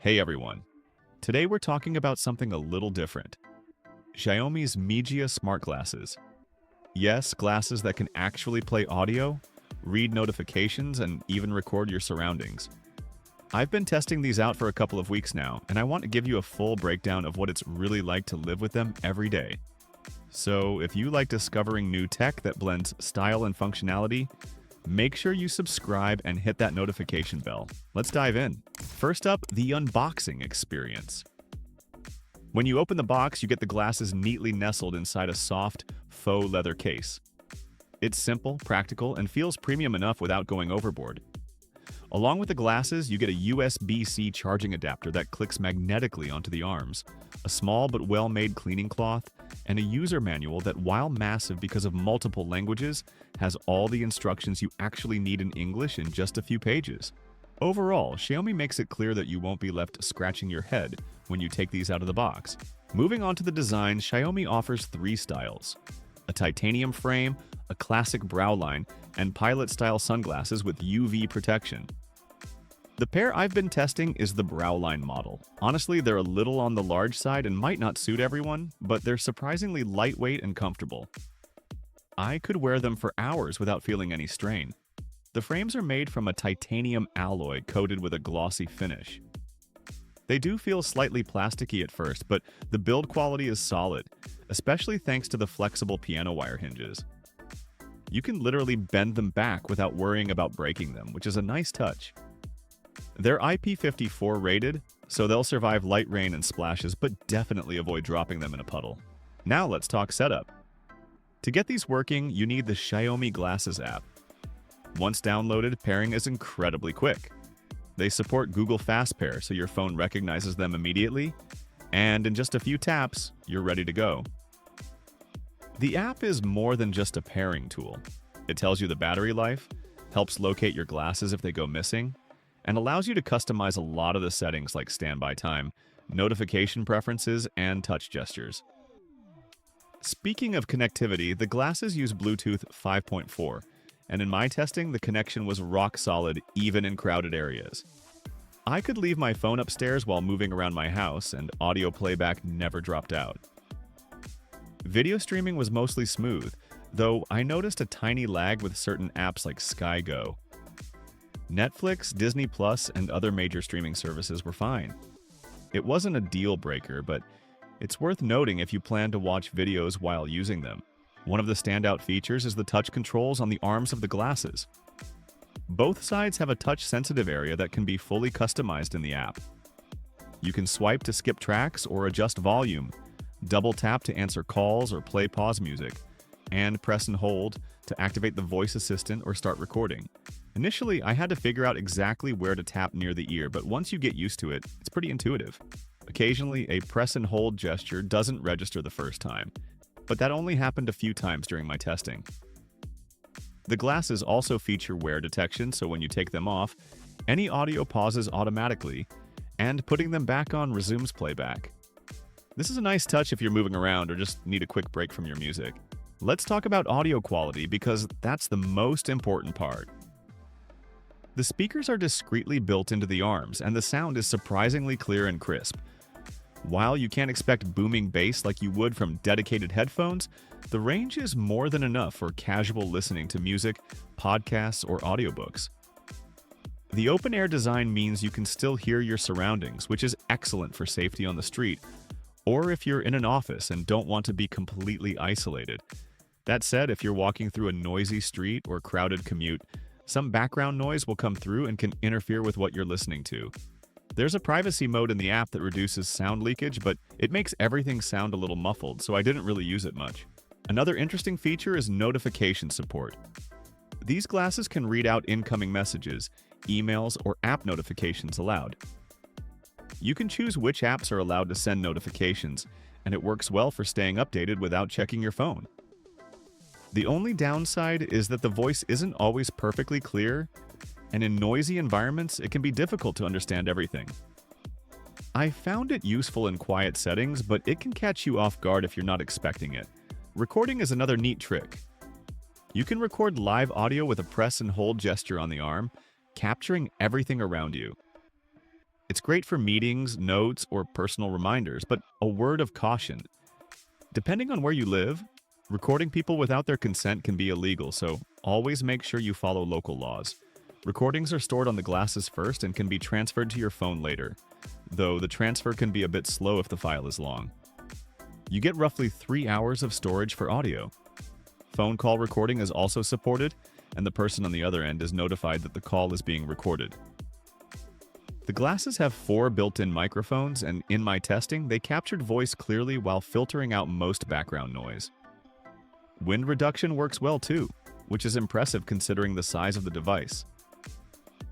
Hey everyone. Today we're talking about something a little different. Xiaomi's Mijia Smart Glasses. Yes, glasses that can actually play audio, read notifications, and even record your surroundings. I've been testing these out for a couple of weeks now, and I want to give you a full breakdown of what it's really like to live with them every day. So, if you like discovering new tech that blends style and functionality, make sure you subscribe and hit that notification bell. Let's dive in. First up, the unboxing experience. When you open the box, you get the glasses neatly nestled inside a soft, faux leather case. It's simple, practical, and feels premium enough without going overboard. Along with the glasses, you get a USB-C charging adapter that clicks magnetically onto the arms, a small but well-made cleaning cloth, and a user manual that, while massive because of multiple languages, has all the instructions you actually need in English in just a few pages. Overall, Xiaomi makes it clear that you won't be left scratching your head when you take these out of the box. Moving on to the design, Xiaomi offers three styles: a titanium frame, a classic brow line, and pilot-style sunglasses with UV protection. The pair I've been testing is the brow line model. Honestly, they're a little on the large side and might not suit everyone, but they're surprisingly lightweight and comfortable. I could wear them for hours without feeling any strain. The frames are made from a titanium alloy coated with a glossy finish. They do feel slightly plasticky at first, but the build quality is solid, especially thanks to the flexible piano wire hinges. You can literally bend them back without worrying about breaking them, which is a nice touch. They're IP54 rated, so they'll survive light rain and splashes, but definitely avoid dropping them in a puddle. Now let's talk setup. To get these working, you need the Xiaomi Glasses app. Once downloaded, pairing is incredibly quick. They support Google Fast Pair, so your phone recognizes them immediately, and in just a few taps, you're ready to go. The app is more than just a pairing tool. It tells you the battery life, helps locate your glasses if they go missing, and allows you to customize a lot of the settings like standby time, notification preferences, and touch gestures. Speaking of connectivity, the glasses use Bluetooth 5.4, and in my testing, the connection was rock solid even in crowded areas. I could leave my phone upstairs while moving around my house, and audio playback never dropped out. Video streaming was mostly smooth, though I noticed a tiny lag with certain apps like SkyGo. Netflix, Disney Plus, and other major streaming services were fine. It wasn't a deal breaker, but it's worth noting if you plan to watch videos while using them. One of the standout features is the touch controls on the arms of the glasses. Both sides have a touch-sensitive area that can be fully customized in the app. You can swipe to skip tracks or adjust volume, double tap to answer calls or play pause music, and press and hold to activate the voice assistant or start recording. Initially, I had to figure out exactly where to tap near the ear, but once you get used to it, it's pretty intuitive. Occasionally, a press and hold gesture doesn't register the first time, but that only happened a few times during my testing. The glasses also feature wear detection, so when you take them off, any audio pauses automatically, and putting them back on resumes playback. This is a nice touch if you're moving around or just need a quick break from your music. Let's talk about audio quality because that's the most important part. The speakers are discreetly built into the arms, and the sound is surprisingly clear and crisp. While you can't expect booming bass like you would from dedicated headphones, the range is more than enough for casual listening to music, podcasts, or audiobooks. The open-air design means you can still hear your surroundings, which is excellent for safety on the street, or if you're in an office and don't want to be completely isolated. That said, if you're walking through a noisy street or crowded commute, some background noise will come through and can interfere with what you're listening to. There's a privacy mode in the app that reduces sound leakage, but it makes everything sound a little muffled, so I didn't really use it much. Another interesting feature is notification support. These glasses can read out incoming messages, emails, or app notifications aloud. You can choose which apps are allowed to send notifications, and it works well for staying updated without checking your phone. The only downside is that the voice isn't always perfectly clear, and in noisy environments, it can be difficult to understand everything. I found it useful in quiet settings, but it can catch you off guard if you're not expecting it. Recording is another neat trick. You can record live audio with a press and hold gesture on the arm, capturing everything around you. It's great for meetings, notes, or personal reminders, but a word of caution. Depending on where you live, recording people without their consent can be illegal, so always make sure you follow local laws. Recordings are stored on the glasses first and can be transferred to your phone later, though the transfer can be a bit slow if the file is long. You get roughly 3 hours of storage for audio. Phone call recording is also supported, and the person on the other end is notified that the call is being recorded. The glasses have 4 built-in microphones, and in my testing, they captured voice clearly while filtering out most background noise. Wind reduction works well too, which is impressive considering the size of the device.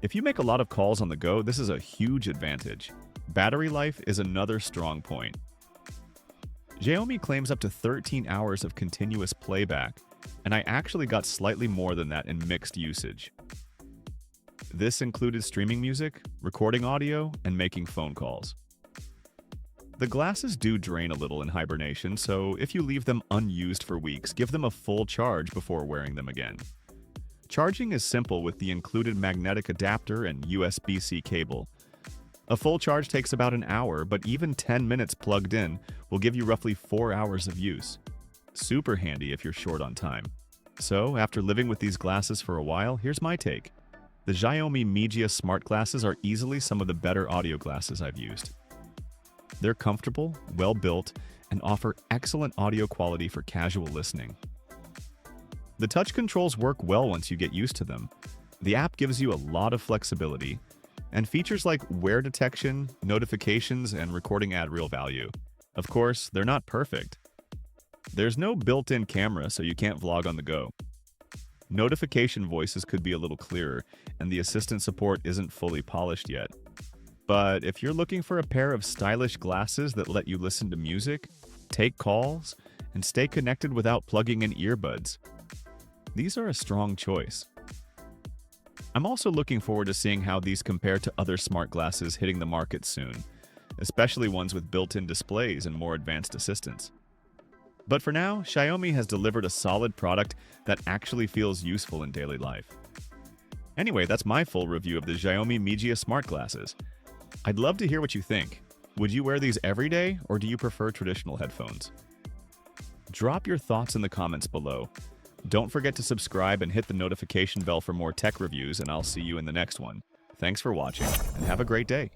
If you make a lot of calls on the go, this is a huge advantage. Battery life is another strong point. Xiaomi claims up to 13 hours of continuous playback, and I actually got slightly more than that in mixed usage. This included streaming music, recording audio, and making phone calls. The glasses do drain a little in hibernation, so if you leave them unused for weeks, give them a full charge before wearing them again. Charging is simple with the included magnetic adapter and USB-C cable. A full charge takes about an hour, but even 10 minutes plugged in will give you roughly 4 hours of use. Super handy if you're short on time. So, after living with these glasses for a while, here's my take. The Xiaomi Mijia Smart Glasses are easily some of the better audio glasses I've used. They're comfortable, well-built, and offer excellent audio quality for casual listening. The touch controls work well once you get used to them. The app gives you a lot of flexibility, and features like wear detection, notifications, and recording add real value. Of course, they're not perfect. There's no built-in camera, so you can't vlog on the go. Notification voices could be a little clearer, and the assistant support isn't fully polished yet. But if you're looking for a pair of stylish glasses that let you listen to music, take calls, and stay connected without plugging in earbuds, these are a strong choice. I'm also looking forward to seeing how these compare to other smart glasses hitting the market soon, especially ones with built-in displays and more advanced assistants. But for now, Xiaomi has delivered a solid product that actually feels useful in daily life. Anyway, that's my full review of the Xiaomi Mijia Smart Glasses. I'd love to hear what you think. Would you wear these every day, or do you prefer traditional headphones? Drop your thoughts in the comments below. Don't forget to subscribe and hit the notification bell for more tech reviews, and I'll see you in the next one. Thanks for watching, and have a great day.